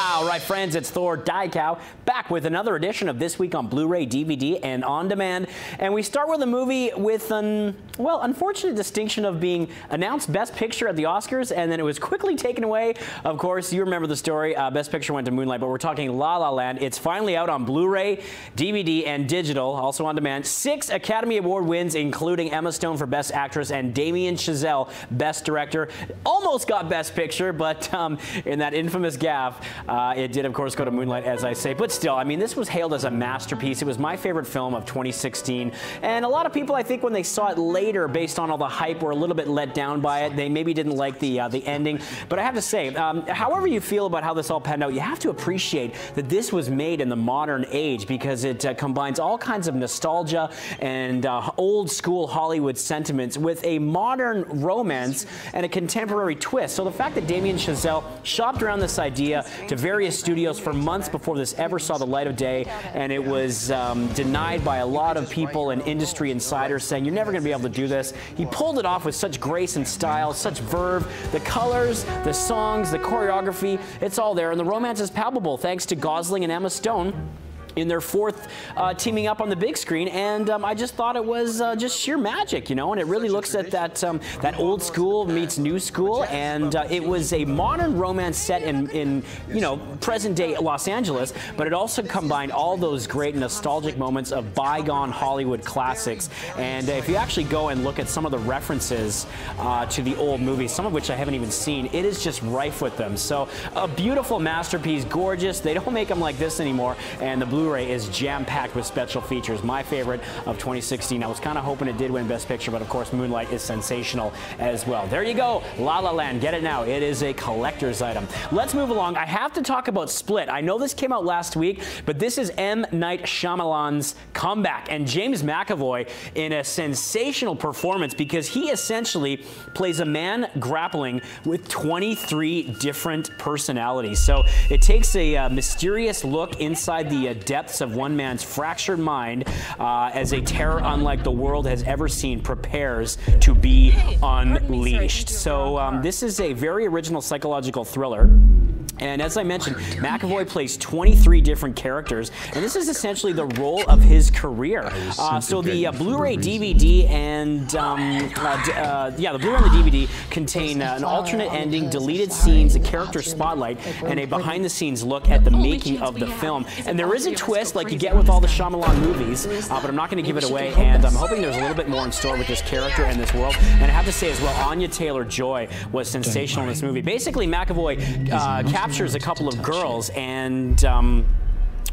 All right, friends, it's Thor Daikau back with another edition of This Week on Blu-ray, DVD, and On Demand. And we start with a movie with an, well, unfortunate distinction of being announced Best Picture at the Oscars, and then it was quickly taken away. Of course, you remember the story. Best Picture went to Moonlight, but we're talking La La Land. It's finally out on Blu-ray, DVD, and digital, also on demand. 6 Academy Award wins, including Emma Stone for Best Actress and Damien Chazelle, Best Director. Almost got Best Picture, but in that infamous gaffe, it did, of course, go to Moonlight, as I say. But still, I mean, this was hailed as a masterpiece. It was my favorite film of 2016. And a lot of people, I think, when they saw it later, based on all the hype, were a little bit let down by it. They maybe didn't like the ending. But I have to say, however you feel about how this all panned out, you have to appreciate that this was made in the modern age, because it combines all kinds of nostalgia and old-school Hollywood sentiments with a modern romance and a contemporary twist. So the fact that Damien Chazelle shopped around this idea to various studios for months before this ever saw the light of day, and it was denied by a lot of people and industry insiders saying, you're never going to be able to do this. He pulled it off with such grace and style, such verve. The colors, the songs, the choreography, it's all there, and the romance is palpable thanks to Gosling and Emma Stone in their 4th teaming up on the big screen, and I just thought it was just sheer magic, you know, and it really looks at that old school meets new school, and it was a modern romance set in you know, present day Los Angeles, but it also combined all those great nostalgic moments of bygone Hollywood classics. And if you actually go and look at some of the references to the old movies, some of which I haven't even seen, it is just rife with them. So a beautiful masterpiece, gorgeous. They don't make them like this anymore, and the Blu-ray is jam-packed with special features. My favorite of 2016. I was kind of hoping it did win Best Picture, but of course Moonlight is sensational as well. There you go, La La Land. Get it now. It is a collector's item. Let's move along. I have to talk about Split. I know this came out last week, but this is M. Night Shyamalan's comeback, and James McAvoy in a sensational performance, because he essentially plays a man grappling with 23 different personalities. So it takes a mysterious look inside the depths of one man's fractured mind as a terror unlike the world has ever seen prepares to be unleashed. So this is a very original psychological thriller. And as I mentioned, McAvoy plays 23 different characters, and this is essentially the role of his career. So the Blu-ray DVD and the Blu-ray and the DVD contain an alternate ending, deleted scenes, a character spotlight, and a behind-the-scenes look at the making of the film. And there is a twist, like you get with all the Shyamalan movies, but I'm not going to give it away. And I'm hoping there's a little bit more in store with this character and this world. And I have to say as well, Anya Taylor-Joy was sensational in this movie. Basically, McAvoy captures a couple of girls and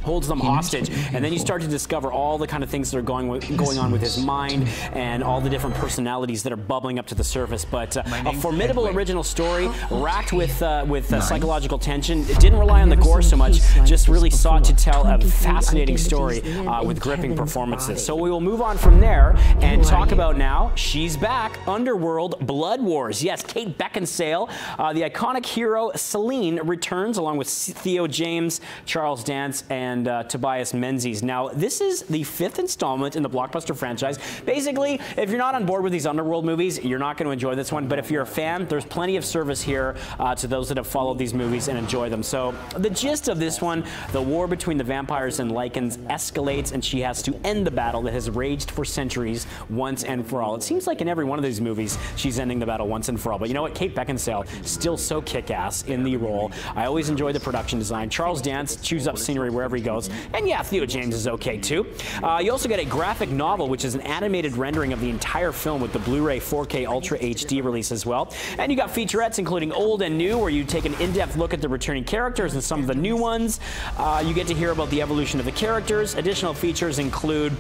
holds them hostage, and then you start to discover all the kind of things that are going on with his mind and all the different personalities that are bubbling up to the surface. But a formidable original story, racked with psychological tension. It didn't rely on the gore so much, just really sought to tell a fascinating story with gripping performances. So we will move on from there and talk about now, she's back, Underworld Blood Wars. Yes, Kate Beckinsale, the iconic hero Celine, returns along with Theo James, Charles Dance, and Tobias Menzies. Now, this is the 5th installment in the blockbuster franchise. Basically, if you're not on board with these Underworld movies, you're not going to enjoy this one. But if you're a fan, there's plenty of service here to those that have followed these movies and enjoy them. So the gist of this one, the war between the vampires and Lycans escalates, and she has to end the battle that has raged for centuries once and for all. It seems like in every one of these movies, she's ending the battle once and for all. But you know what? Kate Beckinsale, still so kick-ass in the role. I always enjoy the production design. Charles Dance chews up scenery wherever he goes. And yeah, Theo James is okay too. You also get a graphic novel, which is an animated rendering of the entire film with the Blu-ray 4K Ultra HD release as well. And you got featurettes including old and new, where you take an in-depth look at the returning characters and some of the new ones. You get to hear about the evolution of the characters. Additional features include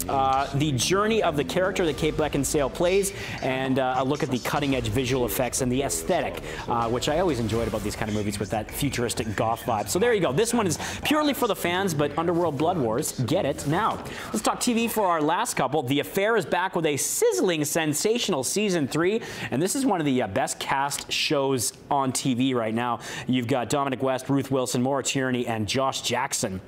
the journey of the character that Kate Beckinsale plays, and a look at the cutting-edge visual effects and the aesthetic, which I always enjoyed about these kind of movies with that futuristic goth vibe. So there you go. This one is purely for the fans, but Underworld Blood Wars, get it now. Let's talk TV for our last couple. The Affair is back with a sizzling, sensational Season 3, and this is one of the best cast shows on TV right now. You've got Dominic West, Ruth Wilson, Maura Tierney, and Josh Jackson.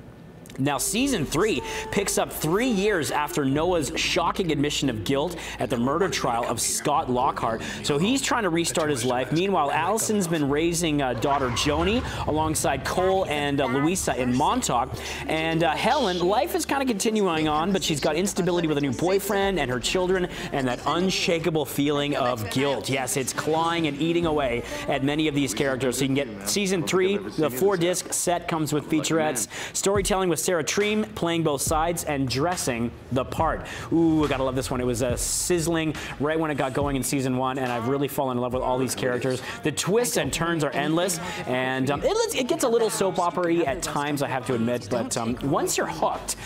Now, season 3 picks up 3 years after Noah's shocking admission of guilt at the murder trial of Scott Lockhart. So he's trying to restart his life. Meanwhile, Allison's been raising daughter Joni alongside Cole and Louisa in Montauk. And Helen, life is kind of continuing on, but she's got instability with a new boyfriend and her children and that unshakable feeling of guilt. Yes, it's clawing and eating away at many of these characters. So you can get season 3. The 4-disc set comes with featurettes, storytelling with Sarah Treem playing both sides and dressing the part. Ooh, I gotta love this one. It was sizzling right when it got going in season 1, and I've really fallen in love with all these characters. The twists and turns are endless, and it gets a little soap opera-y at times, I have to admit, but once you're hooked,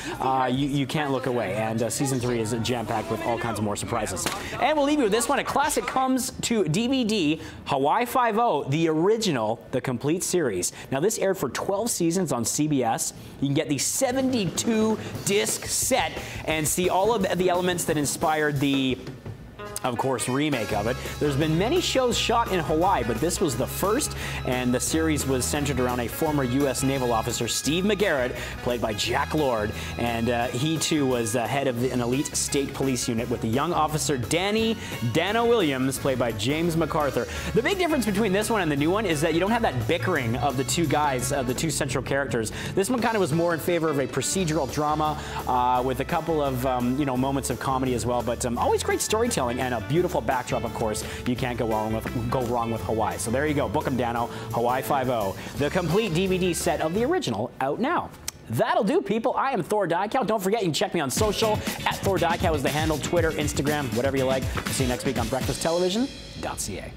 you can't look away, and season 3 is jam-packed with all kinds of more surprises. And we'll leave you with this one. A classic comes to DVD, Hawaii Five-0, the original, the complete series. Now, this aired for 12 seasons on CBS. You can get the 72-disc set and see all of the elements that inspired the, of course, remake of it. There's been many shows shot in Hawaii, but this was the first, and the series was centered around a former U.S. naval officer, Steve McGarrett, played by Jack Lord, and he too was head of an elite state police unit with the young officer Dano Williams, played by James MacArthur. The big difference between this one and the new one is that you don't have that bickering of the two guys, the two central characters. This one kind of was more in favor of a procedural drama with a couple of moments of comedy as well, but always great storytelling and a beautiful backdrop, of course. You can't go wrong with Hawaii. So there you go. Book 'em, Dano. Hawaii Five-0, the complete DVD set of the original, out now. That'll do, people. I am Thor Diecow. Don't forget, you can check me on social. @Thor Diecow is the handle. Twitter, Instagram, whatever you like. See you next week on breakfasttelevision.ca.